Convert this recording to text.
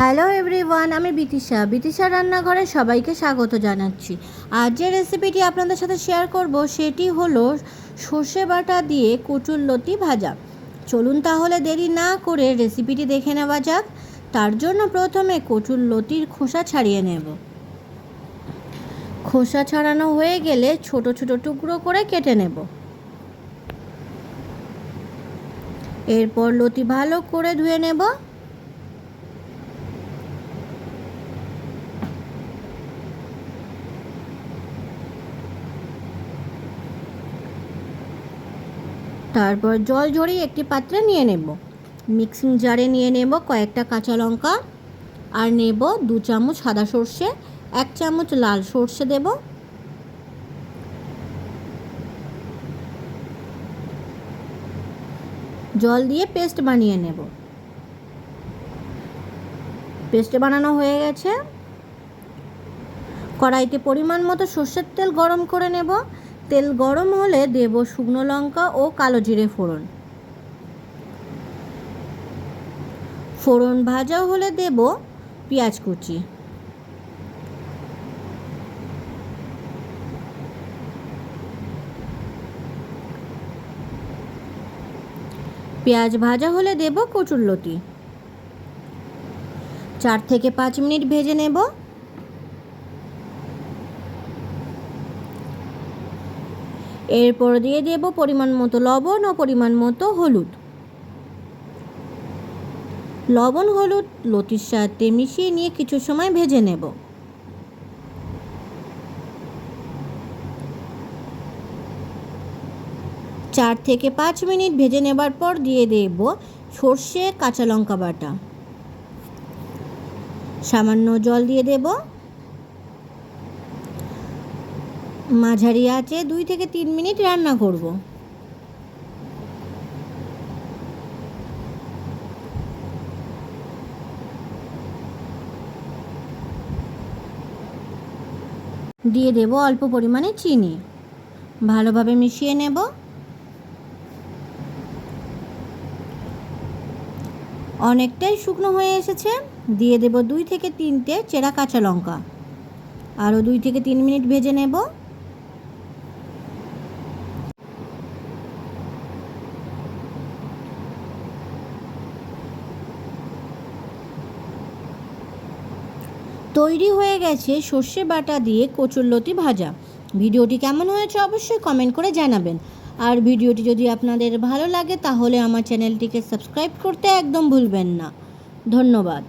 Hello everyone, আমি বিতিশা রান্নাঘরে সবাইকে স্বাগত জানাচ্ছি। আজ যে রেসিপিটি আপনাদের সাথে শেয়ার করব সেটি হলো সর্ষে বাটা দিয়ে কচুরলতি ভাজা। চলুন তাহলে দেরি না করে রেসিপিটি দেখে নেওয়া যাক। তার জন্য প্রথমে কচুরলতির খোসা ছাড়িয়ে নেব। খোসা ছাড়ানো হয়ে গেলে ছোট ছোট টুকরো করে কেটে নেব। এরপর লতি ভালো করে ধুয়ে নেব। তারপর জল ঝরিয়ে একটি পাত্রে নিয়ে নেব। মিক্সিং জারে নিয়ে নেব কয়েকটা কাঁচা লঙ্কা, আর নেব 2 চামচ সাদা সর্ষে, 1 চামচ লাল সর্ষে দেব। জল দিয়ে পেস্ট বানিয়ে নেব। পেস্ট বানানো হয়ে গেছে। কড়াইতে পরিমাণ মতো সর্ষের তেল গরম করে নেব। তেল গরম হলে দেব শুকনো লঙ্কা ও কালো জিরে ফোড়ন। ফোড়ন ভাজা হলে দেব পেঁয়াজ কুচি। পেঁয়াজ ভাজা হলে দেব কচুরলতি। 4 থেকে 5 মিনিট ভেজে নেব। এরপর দিয়ে দেব পরিমাণ মতো লবণ ও পরিমাণ মতো হলুদ। লবণ হলুদ লতির সাথে মিশিয়ে নিয়ে কিছু সময় ভেজে নেব। চার থেকে 5 মিনিট ভেজে নেবার পর দিয়ে দেব সর্ষে কাঁচা লঙ্কা বাটা। সামান্য জল দিয়ে দেব। মাঝারি আঁচে 2 থেকে 3 মিনিট রান্না করব। দিয়ে দেব অল্প পরিমাণে চিনি। ভালোভাবে মিশিয়ে নেব। অনেকটাই শুকনো হয়ে এসেছে। দিয়ে দেব 2 থেকে 3টে চেরা কাঁচা লঙ্কা। আরও 2 থেকে 3 মিনিট ভেজে নেব। তৈরি হয়ে গেছে সর্ষে বাটা দিয়ে কচুরলতি ভাজা। ভিডিওটি কেমন হয়েছে অবশ্যই কমেন্ট করে জানাবেন। আর ভিডিওটি যদি আপনাদের ভালো লাগে তাহলে আমার চ্যানেলটিকে সাবস্ক্রাইব করতে একদম ভুলবেন না। ধন্যবাদ।